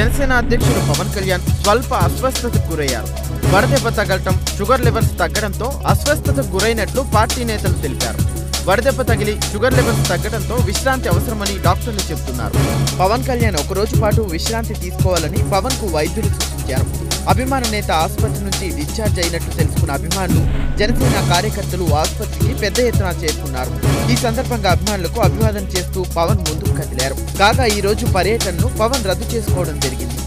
జనసేన అధ్యక్షుడు పవన్ కళ్యాణ్ స్వల్ప అస్వస్థతకు గురయ్యారు. వడదెబ్బ తగలటం, షుగర్ లెవెల్స్ తగ్గడంతో అస్వస్థతకు గురైనట్లు పార్టీ నేతలు తెలిపారు. వడదెబ్బ తగిలి షుగర్ లెవెల్స్ తగ్గడంతో విశ్రాంతి అవసరమని డాక్టర్లు చెబుతున్నారు. పవన్ కళ్యాణ్ ఒక రోజు పాటు విశ్రాంతి తీసుకోవాలని పవన్ కు వైద్యులు సూచించారు. అభిమాన నేత ఆసుపత్రి నుంచి డిశ్చార్జ్ అయినట్లు తెలుసుకున్న అభిమానులు, జనసేన కార్యకర్తలు ఆసుపత్రికి పెద్ద ఎత్తున చేరుకున్నారు. ఈ సందర్భంగా అభిమానులకు అభివాదం చేస్తూ పవన్ ముందుకు కదిలారు. కాగా ఈ రోజు పర్యటనను పవన్ రద్దు చేసుకోవడం జరిగింది.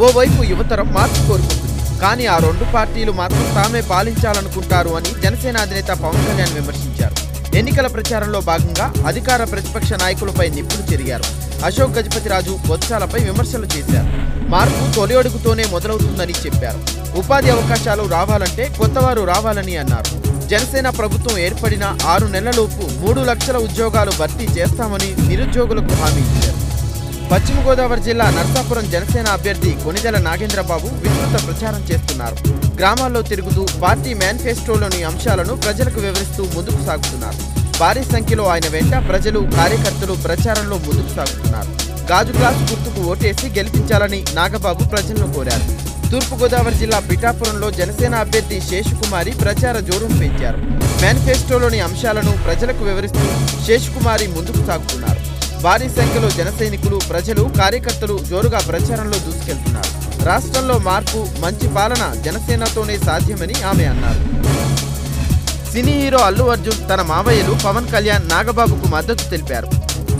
ఓవైపు యువతరం మార్పు కోరుకుంటుంది, కానీ ఆ రెండు పార్టీలు మాత్రం తామే పాలించాలనుకుంటారు అని జనసేన అధినేత పవన్ కళ్యాణ్ విమర్శించారు. ఎన్నికల ప్రచారంలో భాగంగా అధికార ప్రతిపక్ష నాయకులపై నిప్పులు చెరిగారు. అశోక్ గజపతిరాజు, బొత్సాలపై విమర్శలు చేశారు. మార్పు తొలి అడుగుతోనే మొదలవుతుందని చెప్పారు. ఉపాధి అవకాశాలు రావాలంటే కొత్తవారు రావాలని అన్నారు. జనసేన ప్రభుత్వం ఏర్పడిన 6 నెలలలోపు 3 లక్షల ఉద్యోగాలు భర్తీ చేస్తామని నిరుద్యోగులకు హామీ ఇచ్చారు. పశ్చిమ గోదావరి జిల్లా నర్సాపురం జనసేన అభ్యర్థి కొణిదెల నాగేంద్రబాబు విస్తృత ప్రచారం చేస్తున్నారు. గ్రామాల్లో తిరుగుతూ పార్టీ మేనిఫెస్టోలోని అంశాలను ప్రజలకు వివరిస్తూ ముందుకు సాగుతున్నారు. భారీ సంఖ్యలో ఆయన వెంట ప్రజలు, కార్యకర్తలు ప్రచారంలో ముందుకు సాగుతున్నారు. గాజు గ్లాసు గుర్తుకు ఓటేసి గెలిపించాలని నాగబాబు ప్రజలను కోరారు. తూర్పుగోదావరి జిల్లా పిఠాపురంలో జనసేన అభ్యర్థి శేషకుమారి ప్రచార జోరును పెంచారు. మేనిఫెస్టోలోని అంశాలను ప్రజలకు వివరిస్తూ శేషకుమారి ముందుకు సాగుతున్నారు. భారీ సంఖ్యలో జన సైనికులు, ప్రజలు, కార్యకర్తలు జోరుగా ప్రచారంలో దూసుకెళ్తున్నారు. రాష్ట్రంలో మార్పు, మంచి పాలన జనసేనతోనే సాధ్యమని ఆమె అన్నారు. సినీ హీరో అల్లు అర్జున్ తన మావయ్యలు పవన్ కళ్యాణ్, నాగబాబుకు మద్దతు తెలిపారు.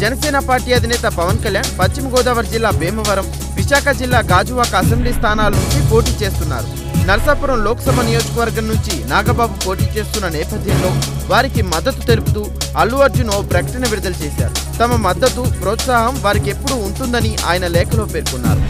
జనసేన పార్టీ అధినేత పవన్ కళ్యాణ్ పశ్చిమ గోదావరి జిల్లా భీమవరం, విశాఖ జిల్లా గాజువాక అసెంబ్లీ స్థానాల నుంచి పోటీ చేస్తున్నారు. నర్సాపురం లోక్సభ నియోజకవర్గం నుంచి నాగబాబు పోటీ చేస్తున్న నేపథ్యంలో వారికి మద్దతు తెలుపుతూ అల్లు అర్జున్ ఓ ప్రకటన విడుదల చేశారు. తమ మద్దతు, ప్రోత్సాహం వారికి ఎప్పుడూ ఉంటుందని ఆయన లేఖలో పేర్కొన్నారు.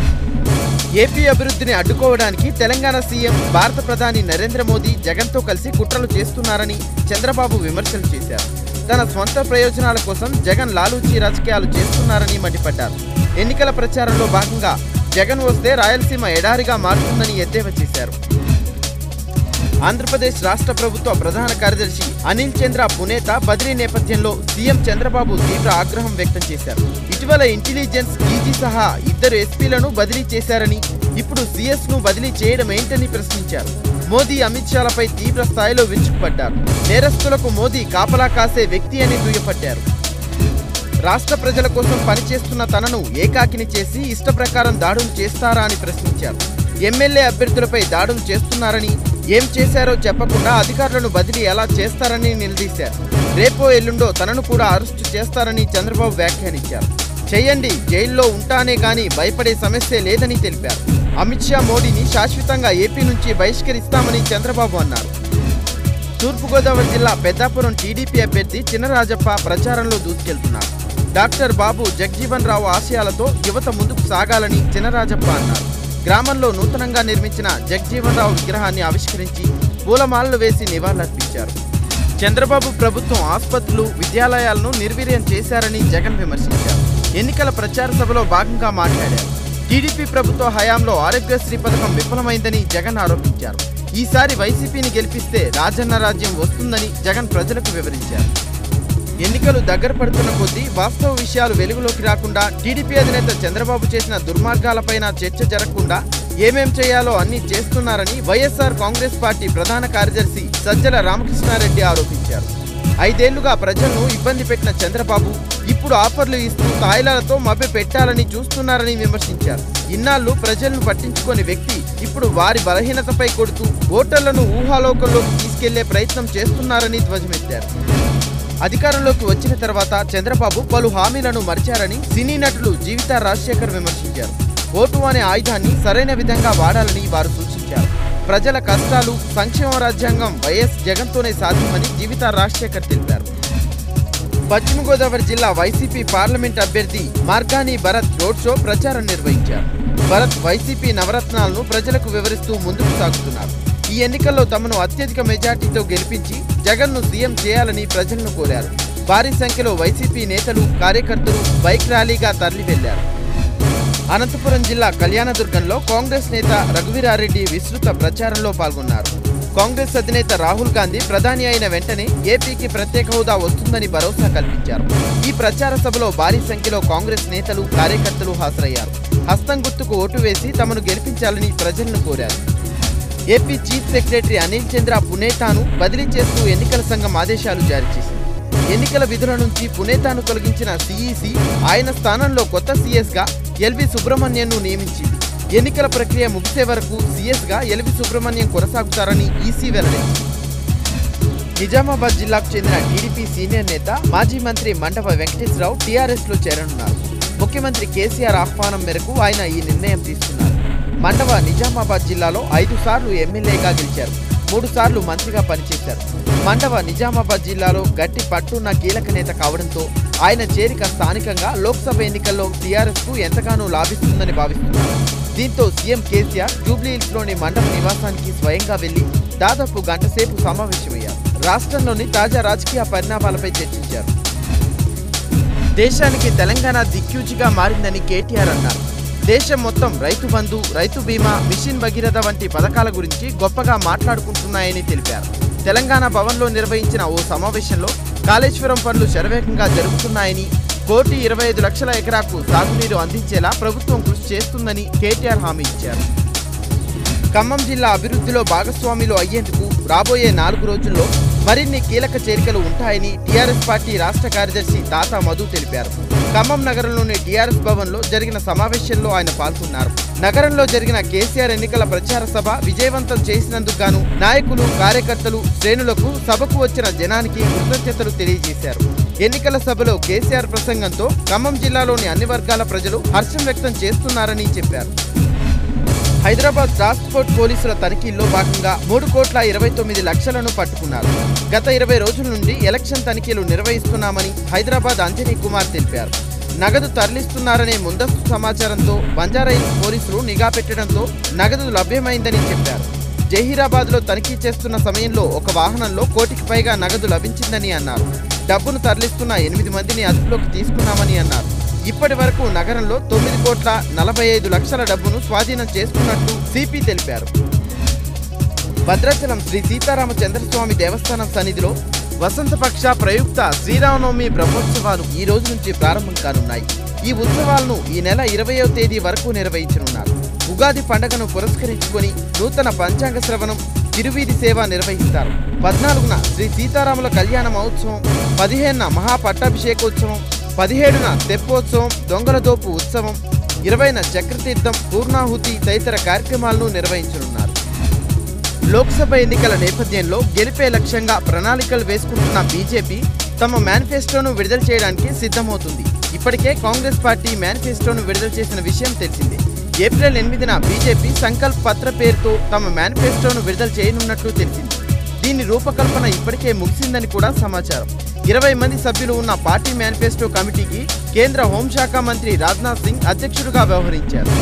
ఏపీ అభివృద్ధిని అడ్డుకోవడానికి తెలంగాణ సీఎం, భారత ప్రధాని నరేంద్ర మోదీ జగన్తో కలిసి కుట్రలు చేస్తున్నారని చంద్రబాబు విమర్శలు చేశారు. తన స్వంత ప్రయోజనాల కోసం జగన్ లాలూచీ రాజకీయాలు చేస్తున్నారని మండిపడ్డారు. ఎన్నికల ప్రచారంలో భాగంగా జగన్ వస్తే రాయలసీమ ఎడారిగా మారుతుందని ఎద్దేవా చేశారు. ఆంధ్రప్రదేశ్ రాష్ట్ర ప్రభుత్వ ప్రధాన కార్యదర్శి అనిల్ చంద్ర పునేత బదిలీ నేపథ్యంలో సీఎం చంద్రబాబు తీవ్ర ఆగ్రహం వ్యక్తం చేశారు. ఇటీవల ఇంటెలిజెన్స్ డీజీ సహా 2 ఎస్పీలను బదిలీ చేశారని, ఇప్పుడు సీఎస్ ను బదిలీ చేయడం ఏంటని ప్రశ్నించారు. మోదీ, అమిత్ షాలపై తీవ్ర స్థాయిలో విరుచుకుపడ్డారు. నేరస్తులకు మోదీ కాపలా కాసే వ్యక్తి అని దుయ్యపట్టారు. రాష్ట్ర ప్రజల కోసం పనిచేస్తున్న తనను ఏకాకిని చేసి ఇష్ట ప్రకారం దాడులు చేస్తారా అని ప్రశ్నించారు. ఎమ్మెల్యే అభ్యర్థులపై దాడులు చేస్తున్నారని, ఏం చేశారో చెప్పకుండా అధికారులను బదిలీ ఎలా చేస్తారని నిలదీశారు. రేపో ఎల్లుండో తనను కూడా అరెస్టు చేస్తారని చంద్రబాబు వ్యాఖ్యానించారు. చేయండి, జైల్లో ఉంటానే గాని భయపడే సమస్య లేదని తెలిపారు. అమిత్ షా, మోడీని శాశ్వతంగా ఏపీ నుంచి బహిష్కరిస్తామని చంద్రబాబు అన్నారు. తూర్పుగోదావరి జిల్లా పెద్దాపురం టీడీపీ అభ్యర్థి చినరాజప్ప ప్రచారంలో దూసుకెళ్తున్నారు. డాక్టర్ బాబు జగజీవన్ రావు ఆశయాలతో యువత ముందుకు సాగాలని చినరాజప్ప అన్నారు. గ్రామంలో నూతనంగా నిర్మించిన జగజీవన్ రావు విగ్రహాన్ని ఆవిష్కరించి పూలమాలలు వేసి నివాళులర్పించారు. చంద్రబాబు ప్రభుత్వం ఆసుపత్రులు, విద్యాలయాలను నిర్వీర్యం చేశారని జగన్ విమర్శించారు. ఎన్నికల ప్రచార సభలో భాగంగా మాట్లాడారు. టీడీపీ ప్రభుత్వ హయాంలో ఆరోగ్యశ్రీ పథకం విఫలమైందని జగన్ ఆరోపించారు. ఈసారి వైసీపీని గెలిపిస్తే రాజన్న రాజ్యం వస్తుందని జగన్ ప్రజలకు వివరించారు. ఎన్నికలు దగ్గర పడుతున్న కొద్దీ వాస్తవ విషయాలు వెలుగులోకి రాకుండా టీడీపీ అధినేత చంద్రబాబు చేసిన దుర్మార్గాలపైన చర్చ జరగకుండా ఏమేం చేయాలో అన్నీ చేస్తున్నారని వైఎస్ఆర్ కాంగ్రెస్ పార్టీ ప్రధాన కార్యదర్శి సజ్జల రామకృష్ణారెడ్డి ఆరోపించారు. 5 ఏళ్లుగా ప్రజలను ఇబ్బంది పెట్టిన చంద్రబాబు ఇప్పుడు ఆఫర్లు ఇస్తూ తాయిలాలతో మభ్య పెట్టాలని చూస్తున్నారని విమర్శించారు. ఇన్నాళ్లు ప్రజలను పట్టించుకోని వ్యక్తి ఇప్పుడు వారి బలహీనతపై కొడుతూ ఓటర్లను ఊహాలోకంలోకి తీసుకెళ్లే ప్రయత్నం చేస్తున్నారని ధ్వజమెత్తారు. అధికారంలోకి వచ్చిన తర్వాత చంద్రబాబు పలు హామీలను మరిచారని సినీ నటులు జీవితా రాజశేఖర్ విమర్శించారు. ఓటు అనే ఆయుధాన్ని సరైన విధంగా వాడాలని వారు సూచించారు. ప్రజల కష్టాలు, సంక్షేమ రాజ్యాంగం వైఎస్ జగన్తోనే సాధ్యమని జీవితా రాజశేఖర్ తెలిపారు. పశ్చిమ గోదావరి జిల్లా వైసీపీ పార్లమెంట్ అభ్యర్థి మార్గాని భరత్ రోడ్ షో ప్రచారం నిర్వహించారు. భరత్ వైసీపీ నవరత్నాలను ప్రజలకు వివరిస్తూ ముందుకు సాగుతున్నారు. ఈ ఎన్నికల్లో తమను అత్యధిక మెజార్టీతో గెలిపించి జగన్ను సీఎం చేయాలని ప్రజలను కోరారు. భారీ సంఖ్యలో వైసీపీ నేతలు, కార్యకర్తలు బైక్ ర్యాలీగా తరలి వెళ్లారు. అనంతపురం జిల్లా కళ్యాణదుర్గంలో కాంగ్రెస్ నేత రఘువీరారెడ్డి విస్తృత ప్రచారంలో పాల్గొన్నారు. కాంగ్రెస్ అధినేత రాహుల్ గాంధీ ప్రధాని అయిన వెంటనే ఏపీకి ప్రత్యేక హోదా వస్తుందని భరోసా కల్పించారు. ఈ ప్రచార సభలో భారీ సంఖ్యలో కాంగ్రెస్ నేతలు, కార్యకర్తలు హాజరయ్యారు. హస్తం గుర్తుకు ఓటు వేసి తమను గెలిపించాలని ప్రజలను కోరారు. AP chief secretary Anil Chandra పునేతాను బదిలీ చేస్తూ ఎన్నికల సంఘం ఆదేశాలు జారీ చేసింది. ఎన్నికల విధుల నుంచి పునేతాను తొలగించిన సిఈసి ఆయన స్థానంలో కొత్త సీఎస్గా ఎల్వి సుబ్రహ్మణ్యంను నియమించింది. ఎన్నికల ప్రక్రియ ముగిసే వరకు సీఎస్గా ఎల్వి సుబ్రహ్మణ్యం కొనసాగుతారని ఈసీ వెల్లడించింది. నిజామాబాద్ జిల్లాకు చెందిన టీడీపీ సీనియర్ నేత మాజీ మంత్రి మండవ వెంకటేశ్వరరావు టీఆర్ఎస్లో చేరనున్నారు. ముఖ్యమంత్రి కేసీఆర్ ఆహ్వానం మేరకు ఆయన ఈ నిర్ణయం తీసుకున్నారు. మండవ నిజామాబాద్ జిల్లాలో 5 సార్లు ఎమ్మెల్యేగా గెలిచారు. 3 సార్లు మంత్రిగా పనిచేశారు. మండవ నిజామాబాద్ జిల్లాలో గట్టి పట్టున్న కీలక నేత కావడంతో ఆయన చేరిక స్థానికంగా లోక్సభ ఎన్నికల్లో టీఆర్ఎస్కు ఎంతగానో లాభిస్తుందని భావిస్తున్నారు. దీంతో సీఎం కేసీఆర్ జూబ్లీహిల్స్లోని మండవ నివాసానికి స్వయంగా వెళ్లి దాదాపు గంటసేపు సమావేశమయ్యారు. రాష్ట్రంలోని తాజా రాజకీయ పరిణామాలపై చర్చించారు. దేశానికి తెలంగాణ దిక్యూచిగా మారిందని కేటీఆర్ అన్నారు. దేశం మొత్తం రైతు బంధు, రైతు బీమా, మిషన్ భగీరథ వంటి పథకాల గురించి గొప్పగా మాట్లాడుకుంటున్నాయని తెలిపారు. తెలంగాణ భవన్లో నిర్వహించిన ఓ సమావేశంలో కాళేశ్వరం పనులు శరవేగంగా జరుగుతున్నాయని, 1,25,00,000 ఎకరాకు సాగునీరు అందించేలా ప్రభుత్వం కృషి చేస్తుందని కేటీఆర్ హామీ ఇచ్చారు. ఖమ్మం జిల్లా అభివృద్ధిలో భాగస్వాములు అయ్యేందుకు రాబోయే 4 రోజుల్లో మరిన్ని కీలక చేరికలు ఉంటాయని టీఆర్ఎస్ పార్టీ రాష్ట్ర కార్యదర్శి తాతా మధు తెలిపారు. ఖమ్మం నగరంలోని టీఆర్ఎస్ భవన్లో జరిగిన సమావేశంలో ఆయన పాల్గొన్నారు. నగరంలో జరిగిన కేసీఆర్ ఎన్నికల ప్రచార సభ విజయవంతం చేసినందుకు గాను నాయకులు, కార్యకర్తలు, శ్రేణులకు సభకు వచ్చిన జనానికి కృతజ్ఞతలు తెలియజేశారు. ఎన్నికల సభలో కేసీఆర్ ప్రసంగంతో ఖమ్మం జిల్లాలోని అన్ని వర్గాల ప్రజలు హర్షం వ్యక్తం చేస్తున్నారని చెప్పారు. హైదరాబాద్ ట్రాన్స్పోర్ట్ పోలీసుల తనిఖీల్లో భాగంగా 3,29,00,000ను పట్టుకున్నారు. గత 20 రోజుల నుండి ఎలక్షన్ తనిఖీలు నిర్వహిస్తున్నామని హైదరాబాద్ అంజనీ కుమార్ తెలిపారు. నగదు తరలిస్తున్నారనే ముందస్తు సమాచారంతో బంజారాహిల్స్ పోలీసులు నిఘా పెట్టడంతో నగదు లభ్యమైందని చెప్పారు. జహీరాబాద్లో తనిఖీ చేస్తున్న సమయంలో ఒక వాహనంలో 1 కోటికి పైగా నగదు లభించిందని అన్నారు. డబ్బును తరలిస్తున్న 8 మందిని అదుపులోకి తీసుకున్నామని అన్నారు. ఇప్పటి వరకు నగరంలో 9,45,00,000 డబ్బును స్వాధీనం చేసుకున్నట్టు సిపి తెలిపారు. భద్రాచలం శ్రీ సీతారామచంద్రస్వామి దేవస్థానం సన్నిధిలో వసంతపక్ష ప్రయుక్త శ్రీరామనవమి బ్రహ్మోత్సవాలు ఈ రోజు నుంచి ప్రారంభం కానున్నాయి. ఈ ఉత్సవాలను ఈ నెల 20వ తేదీ వరకు నిర్వహించనున్నారు. ఉగాది పండుగను పురస్కరించుకొని నూతన పంచాంగ శ్రవణం, తిరువీధి సేవ నిర్వహిస్తారు. 14న శ్రీ సీతారాముల కళ్యాణ మహోత్సవం, 15న మహాపట్టాభిషేకోత్సవం, 17న తెప్పోత్సవం, దొంగలదోపు ఉత్సవం, 20న చక్రతీర్థం, పూర్ణాహుతి తదితర కార్యక్రమాలను నిర్వహించనున్నారు. లోక్సభ ఎన్నికల నేపథ్యంలో గెలిపే లక్ష్యంగా ప్రణాళికలు వేసుకుంటున్న బీజేపీ తమ మేనిఫెస్టోను విడుదల చేయడానికి సిద్ధమవుతుంది. ఇప్పటికే కాంగ్రెస్ పార్టీ మేనిఫెస్టోను విడుదల చేసిన విషయం తెలిసిందే. ఏప్రిల్ 8న బీజేపీ సంకల్ప్ పత్ర పేరుతో తమ మేనిఫెస్టోను విడుదల చేయనున్నట్లు తెలిసింది. దీని రూపకల్పన ఇప్పటికే ముగిసిందని కూడా సమాచారం. 20 మంది సభ్యులు ఉన్న పార్టీ మేనిఫెస్టో కమిటీకి కేంద్ర హోంశాఖ మంత్రి రాజ్నాథ్ సింగ్ అధ్యక్షుడిగా వ్యవహరించారు.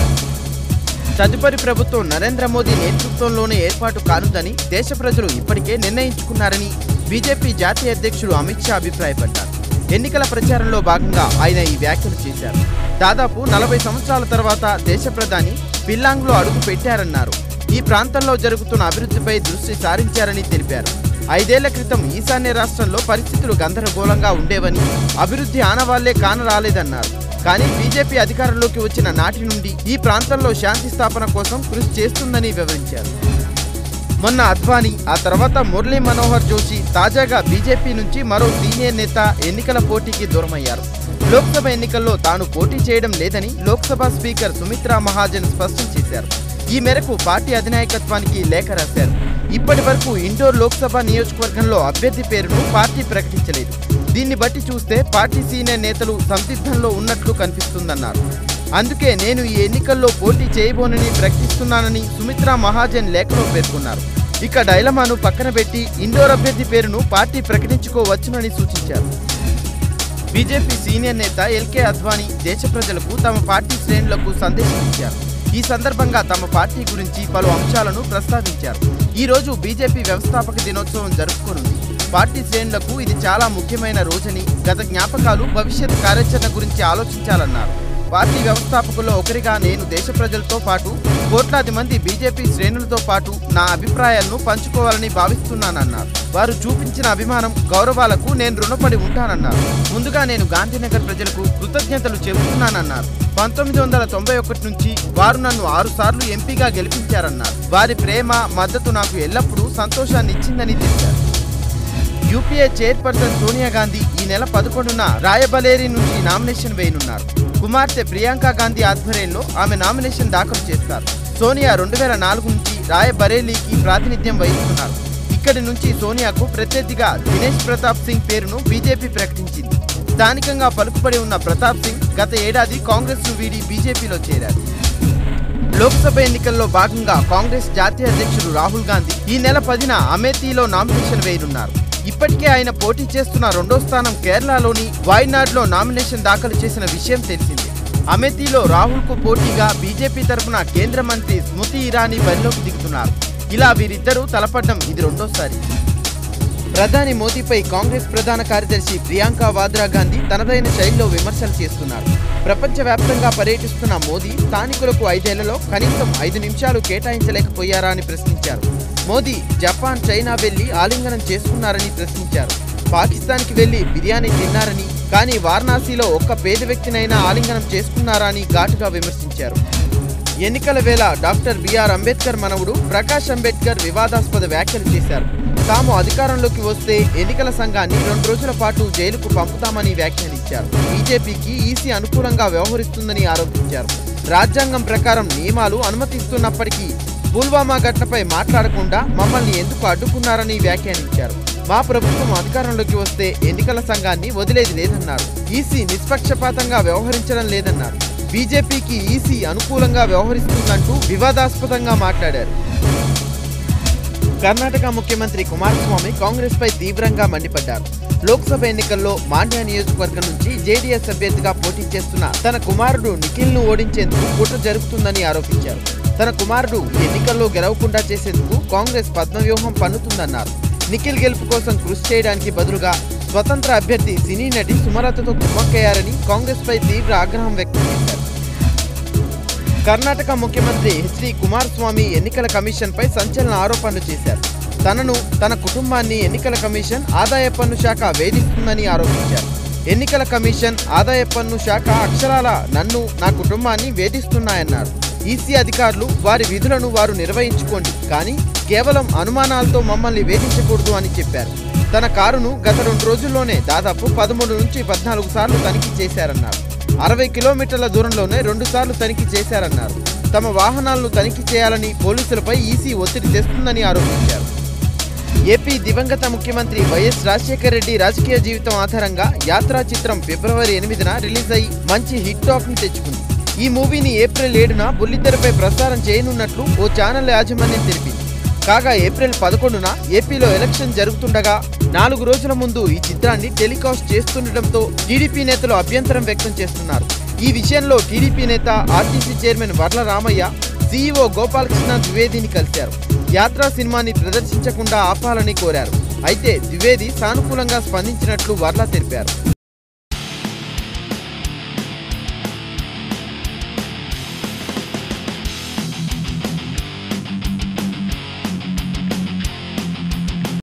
తదుపరి ప్రభుత్వం నరేంద్ర మోదీ నేతృత్వంలోనే ఏర్పాటు కానుందని దేశ ప్రజలు ఇప్పటికే నిర్ణయించుకున్నారని బీజేపీ జాతీయ అధ్యక్షుడు అమిత్ షా అభిప్రాయపడ్డారు. ఎన్నికల ప్రచారంలో భాగంగా ఆయన ఈ వ్యాఖ్యలు చేశారు. దాదాపు 40 సంవత్సరాల తర్వాత దేశ ప్రధాని పిల్లాంగ్లో అడుగు పెట్టారన్నారు. ఈ ప్రాంతంలో జరుగుతున్న అభివృద్ధిపై దృష్టి సారించారని తెలిపారు. 5 ఏళ్ల క్రితం ఈశాన్య రాష్ట్రంలో పరిస్థితులు గందరగోళంగా ఉండేవని, అభివృద్ధి ఆనవాళ్లే కానరాలేదన్నారు. కానీ బీజేపీ అధికారంలోకి వచ్చిన నాటి నుండి ఈ ప్రాంతంలో శాంతి స్థాపన కోసం కృషి చేస్తుందని వివరించారు. మొన్న అద్వానీ, ఆ తర్వాత మురళీ మనోహర్ జోషి, తాజాగా బీజేపీ నుంచి మరో సీనియర్ నేత ఎన్నికల పోటీకి దూరమయ్యారు. లోక్సభ ఎన్నికల్లో తాను పోటీ చేయడం లేదని లోక్సభ స్పీకర్ సుమిత్రా మహాజన్ స్పష్టం చేశారు. ఈ మేరకు పార్టీ అధినాయకత్వానికి లేఖ రాశారు. ఇప్పటి వరకు ఇండోర్ లోక్సభ నియోజకవర్గంలో అభ్యర్థి పేరును పార్టీ ప్రకటించలేదు. దీన్ని బట్టి చూస్తే పార్టీ సీనియర్ నేతలు సందిగ్ధంలో ఉన్నట్లు కనిపిస్తుందన్నారు. అందుకే నేను ఈ ఎన్నికల్లో పోటీ చేయబోనని ప్రకటిస్తున్నానని సుమిత్రా మహాజన్ లేఖలో పేర్కొన్నారు. ఇక డైలమాను పక్కన పెట్టి ఇండోర్ అభ్యర్థి పేరును పార్టీ ప్రకటించుకోవచ్చునని సూచించారు. బీజేపీ సీనియర్ నేత ఎల్కే అద్వానీ దేశ ప్రజలకు తమ పార్టీ శ్రేణులకు సందేశం ఇచ్చారు. ఈ సందర్భంగా తమ పార్టీ గురించి పలు అంశాలను ప్రస్తావించారు. ఈ రోజు బీజేపీ వ్యవస్థాపక దినోత్సవం జరుపుకోనుంది. పార్టీ శ్రేణులకు ఇది చాలా ముఖ్యమైన రోజని, గత జ్ఞాపకాలు, భవిష్యత్ కార్యాచరణ గురించి ఆలోచించాలన్నారు. పార్టీ వ్యవస్థాపకుల్లో ఒకరిగా నేను దేశ ప్రజలతో పాటు కోట్లాది మంది బీజేపీ శ్రేణులతో పాటు నా అభిప్రాయాలను పంచుకోవాలని భావిస్తున్నానన్నారు. వారు చూపించిన అభిమానం, గౌరవాలకు నేను రుణపడి ఉంటానన్నారు. ముందుగా నేను గాంధీనగర్ ప్రజలకు కృతజ్ఞతలు చెబుతున్నానన్నారు. 1991 నుంచి వారు నన్ను 6 సార్లు ఎంపీగా గెలిపించారన్నారు. వారి ప్రేమ, మద్దతు నాకు ఎల్లప్పుడూ సంతోషాన్ని ఇచ్చిందని తెలిపారు. యూపీఏ చైర్పర్సన్ సోనియా గాంధీ ఈ నెల 11న రాయబరేలీ నుంచి నామినేషన్ వేయనున్నారు. కుమార్తె ప్రియాంక గాంధీ ఆధ్వర్యంలో ఆమె నామినేషన్ దాఖలు చేస్తారు. సోనియా 2004 నుంచి రాయబరేలీకి ప్రాతినిధ్యం వహిస్తున్నారు. ఇక్కడి నుంచి సోనియాకు ప్రత్యర్థిగా దినేష్ ప్రతాప్ సింగ్ పేరును బీజేపీ ప్రకటించింది. స్థానికంగా పలుకుబడి ఉన్న ప్రతాప్ సింగ్ గత ఏడాది కాంగ్రెస్ ను వీడి బీజేపీలో చేరారు. లోక్సభ ఎన్నికల్లో భాగంగా కాంగ్రెస్ జాతీయ అధ్యక్షుడు రాహుల్ గాంధీ ఈ నెల 10న అమేథీలో నామినేషన్ వేయనున్నారు. ఇప్పటికే ఆయన పోటీ చేస్తున్న 2వ స్థానం కేరళలోని వాయనాడ్లో నామినేషన్ దాఖలు చేసిన విషయం తెలిసిందే. అమేథీలో రాహుల్ కు పోటీగా బీజేపీ తరఫున కేంద్ర మంత్రి స్మృతి ఇరానీ బరిలోకి దిగుతున్నారు. ఇలా వీరిద్దరూ తలపడ్డం ఇది 2వసారి. ప్రధాని మోదీపై కాంగ్రెస్ ప్రధాన కార్యదర్శి ప్రియాంక వాద్రా గాంధీ తనదైన శైలిలో విమర్శలు చేస్తున్నారు. ప్రపంచవ్యాప్తంగా పర్యటిస్తున్న మోదీ స్థానికులకు 5 ఏళ్లలో కనీసం 5 నిమిషాలు కేటాయించలేకపోయారా అని ప్రశ్నించారు. మోదీ జపాన్, చైనా వెళ్లి ఆలింగనం చేసుకున్నారని ప్రశ్నించారు. పాకిస్తాన్కి వెళ్లి బిర్యానీ తిన్నారని, కానీ వారణాసిలో ఒక్క పేద వ్యక్తినైనా ఆలింగనం చేసుకున్నారా అని ఘాటుగా విమర్శించారు. ఎన్నికల వేళ డాక్టర్ బిఆర్ అంబేద్కర్ మనవడు ప్రకాష్ అంబేద్కర్ వివాదాస్పద వ్యాఖ్యలు చేశారు. తాము అధికారంలోకి వస్తే ఎన్నికల సంఘాన్ని 2 రోజుల పాటు జైలుకు పంపుతామని వ్యాఖ్యానించారు. బీజేపీకి ఈసీ అనుకూలంగా వ్యవహరిస్తుందని ఆరోపించారు. రాజ్యాంగం ప్రకారం నియమాలు అనుమతిస్తున్నప్పటికీ పుల్వామా ఘటనపై మాట్లాడకుండా మమ్మల్ని ఎందుకు అడ్డుకున్నారని వ్యాఖ్యానించారు. మా ప్రభుత్వం అధికారంలోకి వస్తే ఎన్నికల సంఘాన్ని వదిలేది లేదన్నారు. ఈసీ నిష్పక్షపాతంగా వ్యవహరించడం లేదన్నారు. బీజేపీకి ఈసీ అనుకూలంగా వ్యవహరిస్తుందంటూ వివాదాస్పదంగా మాట్లాడారు. కర్ణాటక ముఖ్యమంత్రి కుమారస్వామి కాంగ్రెస్ పై తీవ్రంగా మండిపడ్డారు. లోక్సభ ఎన్నికల్లో మాండ్య నియోజకవర్గం నుంచి జేడీఎస్ అభ్యర్థిగా పోటీ చేస్తున్న తన కుమారుడు నిఖిల్ను ఓడించేందుకు కుట్ర జరుగుతుందని ఆరోపించారు. తన కుమారుడు ఎన్నికల్లో గెలవకుండా చేసేందుకు కాంగ్రెస్ పద్మవ్యూహం పన్నుతుందన్నారు. నిఖిల్ గెలుపు కోసం కృషి చేయడానికి బదులుగా స్వతంత్ర అభ్యర్థి సినీ నటి సుమలతతో కుమ్మక్కయ్యారని కాంగ్రెస్ పై తీవ్ర ఆగ్రహం వ్యక్తం చేశారు. కర్ణాటక ముఖ్యమంత్రి హెచ్డి కుమారస్వామి ఎన్నికల కమిషన్ పై సంచలన ఆరోపణలు చేశారు. తనను, తన కుటుంబాన్ని ఎన్నికల కమిషన్, ఆదాయ పన్ను శాఖ వేధిస్తుందని ఆరోపించారు. ఎన్నికల కమిషన్, ఆదాయ పన్ను శాఖ అక్షరాల నన్ను, నా కుటుంబాన్ని వేధిస్తున్నాయన్నారు. ఈసీ అధికారులు వారి విధులను వారు నిర్వహించుకోండి, కానీ కేవలం అనుమానాలతో మమ్మల్ని వేధించకూడదు అని చెప్పారు. తన కారును గత 2 రోజుల్లోనే దాదాపు 13 నుంచి 14 సార్లు తనిఖీ చేశారన్నారు. 60 కిలోమీటర్ల దూరంలోనే 2 సార్లు తనిఖీ చేశారన్నారు. తమ వాహనాలను తనిఖీ చేయాలని పోలీసులపై ఈసీ ఒత్తిడి తెస్తుందని ఆరోపించారు. ఏపీ దివంగత ముఖ్యమంత్రి వైఎస్ రాజశేఖర రెడ్డి రాజకీయ జీవితం ఆధారంగా యాత్రా చిత్రం ఫిబ్రవరి 8న రిలీజ్ అయ్యి మంచి హిట్ టాక్ ని తెచ్చుకుంది. ఈ మూవీని ఏప్రిల్ 7న బుల్లితెరపై ప్రసారం చేయనున్నట్లు ఓ ఛానల్ యాజమాన్యం తెలిపింది. కాగా ఏప్రిల్ 11న ఏపీలో ఎలక్షన్ జరుగుతుండగా 4 రోజుల ముందు ఈ చిత్రాన్ని టెలికాస్ట్ చేస్తుండటంతో టీడీపీ నేతలు అభ్యంతరం వ్యక్తం చేస్తున్నారు. ఈ విషయంలో టీడీపీ నేత RTC chairman Varla Ramaiah, CEO Gopalakrishna ద్వివేదిని కలిశారు. యాత్రా సినిమాని ప్రదర్శించకుండా ఆపాలని కోరారు. అయితే ద్వివేది సానుకూలంగా స్పందించినట్లు వర్ల తెలిపారు.